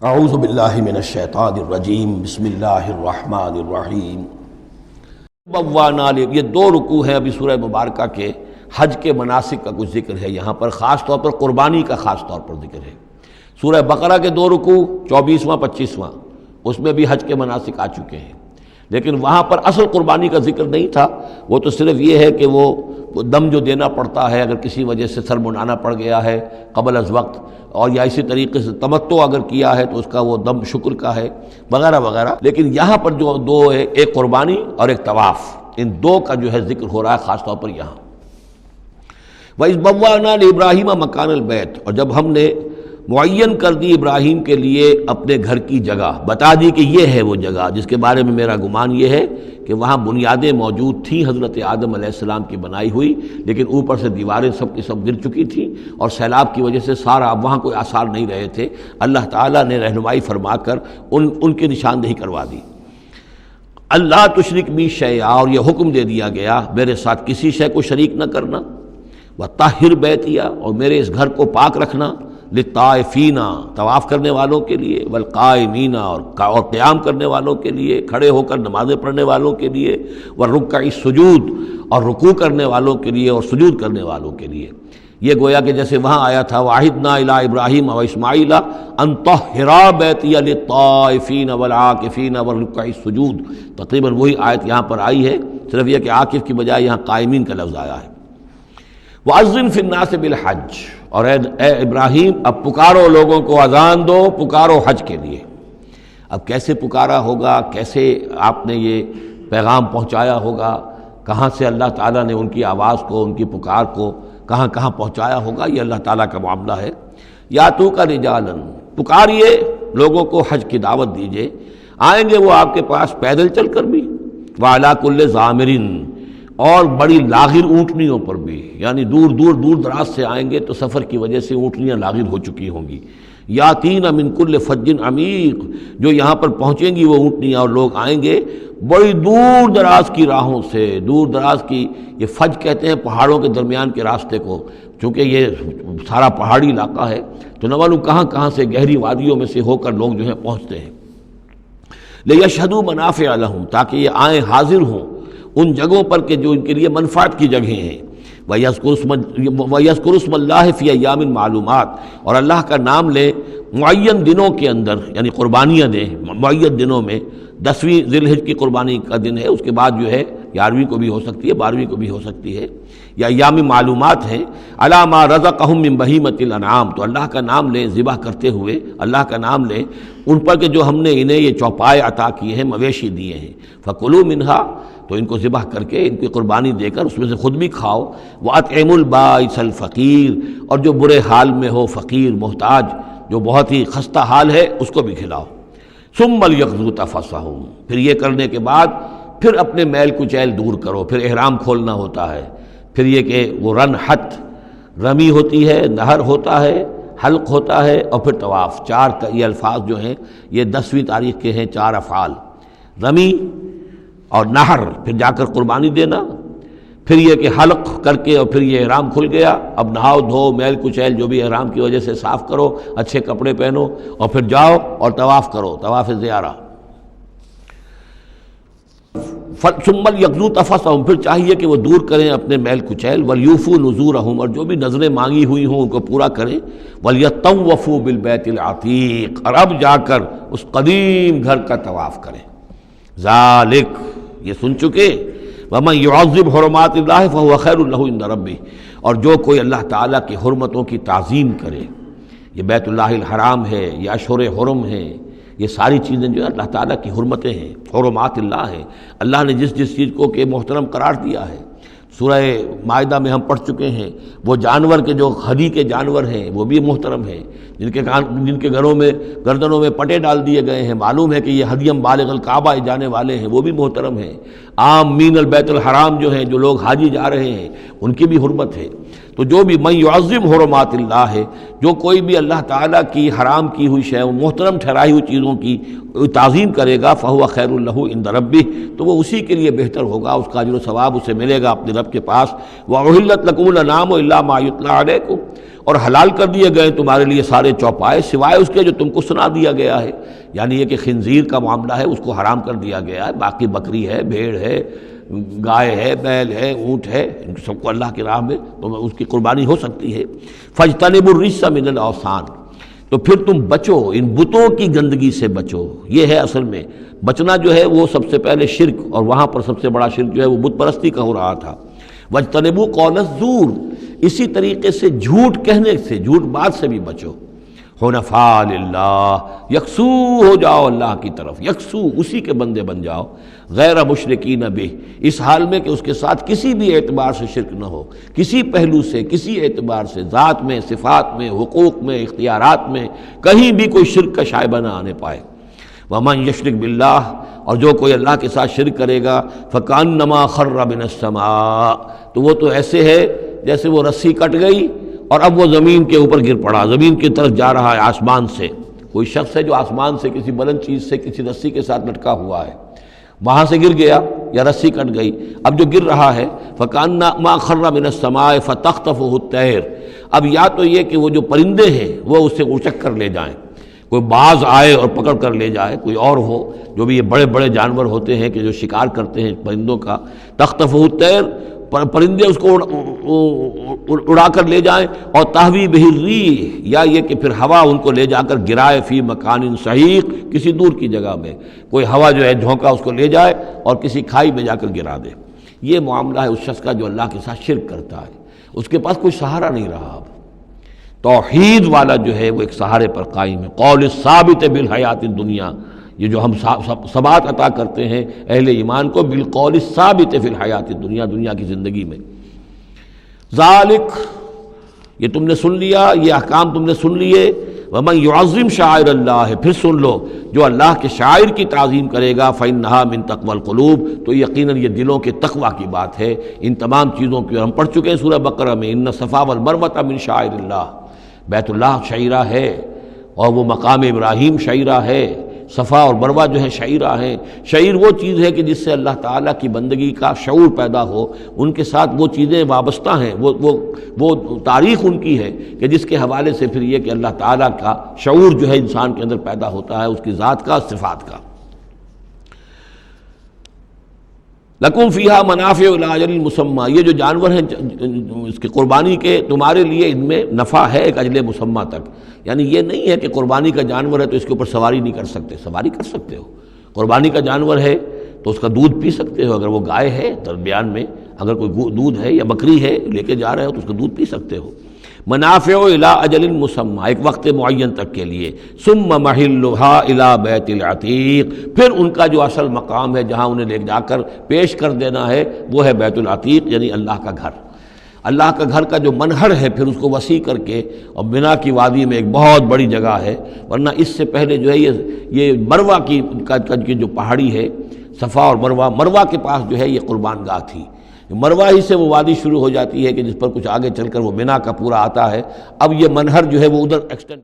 اعوذ باللہ من الشیطان الرجیم بسم اللہ الرحمن الرحیم۔ یہ دو رکوع ہیں ابھی سورہ مبارکہ کے حج کے مناسک کا کچھ ذکر ہے، یہاں پر خاص طور پر قربانی کا خاص طور پر ذکر ہے۔ سورہ بقرہ کے دو رکوع 24واں 25واں اس میں بھی حج کے مناسک آ چکے ہیں، لیکن وہاں پر اصل قربانی کا ذکر نہیں تھا، وہ تو صرف یہ ہے کہ وہ دم جو دینا پڑتا ہے اگر کسی وجہ سے سر منڈانا پڑ گیا ہے قبل از وقت، اور یا اسی طریقے سے تمتع اگر کیا ہے تو اس کا وہ دم شکر کا ہے وغیرہ وغیرہ۔ لیکن یہاں پر جو دو ہے، ایک قربانی اور ایک طواف، ان دو کا جو ہے ذکر ہو رہا ہے خاص طور پر یہاں۔ وَإِذْ بَوَّأْنَا لِإِبْرَاهِيمَ مَكَانَ الْبَيْتِ، اور جب ہم نے معین کر دی ابراہیم کے لیے اپنے گھر کی جگہ، بتا دی کہ یہ ہے وہ جگہ جس کے بارے میں میرا گمان یہ ہے کہ وہاں بنیادیں موجود تھیں حضرت آدم علیہ السلام کی بنائی ہوئی، لیکن اوپر سے دیواریں سب کی سب گر چکی تھیں اور سیلاب کی وجہ سے سارا اب وہاں کوئی آثار نہیں رہے تھے۔ اللہ تعالیٰ نے رہنمائی فرما کر ان کی نشاندہی کروا دی۔ اللہ تشرک بی شیئا، اور یہ حکم دے دیا گیا میرے ساتھ کسی شے کو شریک نہ کرنا، وطہر بیتیا، اور میرے اس گھر کو پاک رکھنا، للطائفین، طواف کرنے والوں کے لیے، والقائمین، اور قیام کرنے والوں کے لیے، کھڑے ہو کر نمازیں پڑھنے والوں کے لیے، والرکع السجود، اور رکوع کرنے والوں کے لیے اور سجود کرنے والوں کے لیے۔ یہ گویا کہ جیسے وہاں آیا تھا وَعَهِدْنَا إِلَىٰ إِبْرَاهِيمَ وَإِسْمَاعِيلَ أَن طَهِّرَا بَيْتِيَ لِلطَّائِفِينَ وَالْعَاكِفِينَ وَالرُّكَّعِ السُّجُودِ، تقریباً وہی آیت یہاں پر آئی ہے، صرف یہ کہ عاکف کی بجائے یہاں قائمین کا لفظ آیا ہے۔ وَأَذِّن فِي النَّاسِ بِالْحَجِّ، اور اے ابراہیم اب پکارو لوگوں کو، اذان دو، پکارو حج کے لیے۔ اب کیسے پکارا ہوگا، کیسے آپ نے یہ پیغام پہنچایا ہوگا، کہاں سے اللہ تعالیٰ نے ان کی آواز کو، ان کی پکار کو کہاں کہاں پہنچایا ہوگا، یہ اللہ تعالیٰ کا معاملہ ہے۔ یا تو کا رجالن، پکاریے لوگوں کو، حج کی دعوت دیجئے، آئیں گے وہ آپ کے پاس پیدل چل کر بھی، وعلی کل ضامر، اور بڑی لاغر اونٹنیوں پر بھی، یعنی دور دراز سے آئیں گے تو سفر کی وجہ سے اونٹنیاں لاغر ہو چکی ہوں گی۔ یاتین من کل فج عمیق، جو یہاں پر پہنچیں گی وہ اونٹنیاں اور لوگ آئیں گے بڑی دور دراز کی راہوں سے، دور دراز کی، یہ فج کہتے ہیں پہاڑوں کے درمیان کے راستے کو، چونکہ یہ سارا پہاڑی علاقہ ہے تو نہ معلوم کہاں کہاں سے گہری وادیوں میں سے ہو کر لوگ جو ہیں پہنچتے ہیں۔ لیشہدوا منافع لہم، تاکہ یہ آئیں حاضر ہوں ان جگہوں پر کہ جو ان کے لیے منفعت کی جگہیں ہیں۔ وَيَذْكُرُ اسْمَ اللَّهِ فِي أَيَّامٍ مَعْلُومَاتٍ، اور اللہ کا نام لیں معین دنوں کے اندر، یعنی قربانیاں دیں معین دنوں میں۔ 10ویں ذی الحجہ کی قربانی کا دن ہے، اس کے بعد جو ہے 11ویں کو بھی ہو سکتی ہے، 12ویں کو بھی ہو سکتی ہے، یا ایام معلومات ہیں۔ عَلَىٰ مَا رَزَقَهُم مِّن بَهِیمَةِ الْأَنْعَامِ، تو اللہ کا نام لیں ذبح کرتے ہوئے، اللہ کا نام لیں ان پر کہ جو ہم نے انہیں یہ چوپائے عطا کیے ہیں، مویشی دیے ہیں۔ فَكُلُوا مِنْهَا، تو ان کو ذبح کر کے، ان کی قربانی دے کر اس میں سے خود بھی کھاؤ۔ وَأَطْعِمُوا الْبَائِسَ الْفَقِيرَ، اور جو برے حال میں ہو، فقیر محتاج جو بہت ہی خستہ حال ہے، اس کو بھی کھلاؤ۔ ثُمَّ لْيَقْضُوا تَفَثَّهُمْ، پھر یہ کرنے کے بعد پھر اپنے میل کچیل دور کرو، پھر احرام کھولنا ہوتا ہے، پھر یہ کہ وہ رنحت، رمی ہوتی ہے، نہر ہوتا ہے، حلق ہوتا ہے، اور پھر طواف۔ چار یہ الفاظ جو ہیں یہ 10ویں تاریخ کے ہیں، 4 افعال، رمی اور نہر، پھر جا کر قربانی دینا، پھر یہ کہ حلق کر کے اور پھر یہ احرام کھل گیا، اب نہاؤ دھو، میل کچیل جو بھی احرام کی وجہ سے صاف کرو، اچھے کپڑے پہنو، اور پھر جاؤ اور طواف کرو، طواف زیارہ۔ ثُمَّ لْيَقْضُوا تَفَثَّهُمْ، پھر چاہیے کہ وہ دور کریں اپنے میل کچیل، وَلْيُوفُوا نُذُورَهُمْ، اور جو بھی نظریں مانگی ہوئی ہوں ان کو پورا کریں، وَلْيَطَّوَّفُوا بِالْبَيْتِ الْعَتِيقِ، اور اب جا کر اس قدیم گھر کا طواف کریں۔ ذالک، یہ سن چکے، وَمَن يُعَظِّمْ حُرُمَاتِ اللَّهِ فَهُوَ خَيْرٌ لَهُ عِندَ رَبِّهِ، اور جو کوئی اللہ تعالیٰ کی حرمتوں کی تعظیم کرے، یہ بیت اللہ الحرام ہے، یہ اشہر حرم ہے، یہ ساری چیزیں جو اللہ تعالیٰ کی حرمتیں ہیں، حرمات اللہ ہیں، اللہ نے جس چیز کو کہ محترم قرار دیا ہے۔ سورہ مائدہ میں ہم پڑھ چکے ہیں، وہ جانور کے جو ہدی کے جانور ہیں وہ بھی محترم ہیں، جن کے گھروں میں گردنوں میں پٹے ڈال دیے گئے ہیں، معلوم ہے کہ یہ ہدیم بالغ الکعبہ جانے والے ہیں، وہ بھی محترم ہیں۔ عام مین البیت الحرام جو ہیں، جو لوگ حاجی جا رہے ہیں، ان کی بھی حرمت ہے۔ تو جو بھی من یعظم حرمات اللہ ہے، جو کوئی بھی اللہ تعالیٰ کی حرام کی ہوئی شے، محترم ٹھہرائی ہوئی چیزوں کی تعظیم کرے گا، فہو خیر لہ عند ربہ، تو وہ اسی کے لیے بہتر ہوگا، اس کا اجر و ثواب اسے ملے گا اپنے رب کے پاس۔ وَأُحِلَّتْ لَكُمُ الْأَنْعَامُ إِلَّا مَا يُتْلَىٰ عَلَيْكُمْ، اور حلال کر دیے گئے تمہارے لیے سارے چوپائے سوائے اس کے جو تم کو سنا دیا گیا ہے، یعنی یہ کہ خنزیر کا معاملہ ہے اس کو حرام کر دیا گیا ہے، باقی بکری ہے، بھیڑ ہے، گائے ہے، بیل ہے، اونٹ ہے، ان سب کو اللہ کی راہ میں تو اس کی قربانی ہو سکتی ہے۔ فاجتنبوا الرجس من الاوثان، تو پھر تم بچو ان بتوں کی گندگی سے بچو۔ یہ ہے اصل میں بچنا جو ہے وہ سب سے پہلے شرک، اور وہاں پر سب سے بڑا شرک جو ہے وہ بت پرستی کا ہو رہا تھا۔ واجتنبوا قول الزور، اسی طریقے سے جھوٹ کہنے سے، جھوٹ بات سے بھی بچو۔ حنفاء للہ، یکسو ہو جاؤ اللہ کی طرف، یکسو اسی کے بندے بن جاؤ، غیر مشرکین بہ، اس حال میں کہ اس کے ساتھ کسی بھی اعتبار سے شرک نہ ہو، کسی پہلو سے، کسی اعتبار سے، ذات میں، صفات میں، حقوق میں، اختیارات میں، کہیں بھی کوئی شرک کا شائبہ نہ آنے پائے۔ ومن یشرک باللہ، اور جو کوئی اللہ کے ساتھ شرک کرے گا، فکأنما خر من السماء، تو وہ تو ایسے ہے جیسے وہ رسی کٹ گئی اور اب وہ زمین کے اوپر گر پڑا، زمین کی طرف جا رہا ہے آسمان سے۔ کوئی شخص ہے جو آسمان سے کسی بلند چیز سے کسی رسی کے ساتھ لٹکا ہوا ہے، وہاں سے گر گیا یا رسی کٹ گئی، اب جو گر رہا ہے فکأنما خر من السماء فتخطفه الطیر، اب یا تو یہ کہ وہ جو پرندے ہیں وہ اسے اچک کر لے جائیں، کوئی باز آئے اور پکڑ کر لے جائے، کوئی اور ہو، جو بھی یہ بڑے بڑے جانور ہوتے ہیں کہ جو شکار کرتے ہیں پرندوں کا، تخطفه الطیر، پرندے اس کو اڑا کر لے جائیں، اور تہوی بہ الریح، یا یہ کہ پھر ہوا ان کو لے جا کر گرائے فی مکان صحیح، کسی دور کی جگہ میں کوئی ہوا جو ہے جھونکا اس کو لے جائے اور کسی کھائی میں جا کر گرا دے۔ یہ معاملہ ہے اس شخص کا جو اللہ کے ساتھ شرک کرتا ہے، اس کے پاس کوئی سہارا نہیں رہا۔ اب توحید والا جو ہے وہ ایک سہارے پر قائم ہے، قول ثابت بالحیات الدنیا، یہ جو ہم ثبات عطا کرتے ہیں اہل ایمان کو، بالقول الثابت فی الحیات الدنیا، دنیا کی زندگی میں۔ ذالک، یہ تم نے سن لیا، یہ احکام تم نے سن لیے۔ ومن یعظم شعائر اللہ، پھر سن لو جو اللہ کے شاعر کی تعظیم کرے گا، فإنہا من تقوی القلوب، تو یقیناً یہ دلوں کے تقوی کی بات ہے۔ ان تمام چیزوں کی ہم پڑھ چکے ہیں سورہ بقرہ میں، ان الصفا والمروۃ من شعائر اللہ، بیت اللہ شعیرہ ہے اور وہ مقام ابراہیم شعیرہ ہے، صفا اور مروہ جو ہے شعیرہ ہیں۔ شعیر وہ چیز ہے کہ جس سے اللہ تعالیٰ کی بندگی کا شعور پیدا ہو، ان کے ساتھ وہ چیزیں وابستہ ہیں، وہ تاریخ ان کی ہے کہ جس کے حوالے سے پھر یہ کہ اللہ تعالیٰ کا شعور جو ہے انسان کے اندر پیدا ہوتا ہے، اس کی ذات کا، صفات کا۔ لکم فیہا منافع الی اجل مسمى، یہ جو جانور ہیں اس کی قربانی کے، تمہارے لیے ان میں نفع ہے ایک اجل مسمى تک، یعنی یہ نہیں ہے کہ قربانی کا جانور ہے تو اس کے اوپر سواری نہیں کر سکتے، سواری کر سکتے ہو۔ قربانی کا جانور ہے تو اس کا دودھ پی سکتے ہو، اگر وہ گائے ہے درمیان میں اگر کوئی دودھ ہے یا بکری ہے لے کے جا رہے ہو تو اس کا دودھ پی سکتے ہو۔ منافع الی اجل مسمى، ایک وقت معین تک کے لیے۔ ثم محلها الی بیت العتیق، پھر ان کا جو اصل مقام ہے جہاں انہیں لے جا کر پیش کر دینا ہے وہ ہے بیت العتیق، یعنی اللہ کا گھر۔ اللہ کا گھر کا جو منہر ہے پھر اس کو وسیع کر کے، اور بنا کی وادی میں ایک بہت بڑی جگہ ہے، ورنہ اس سے پہلے جو ہے یہ مروہ کی جو پہاڑی ہے، صفا اور مروہ کے پاس جو ہے یہ قربان گاہ تھی۔ مروہ ہی سے وہ وادی شروع ہو جاتی ہے کہ جس پر کچھ آگے چل کر وہ بنا کا پورا آتا ہے۔ اب یہ منہر جو ہے وہ ادھر ایکسٹینڈ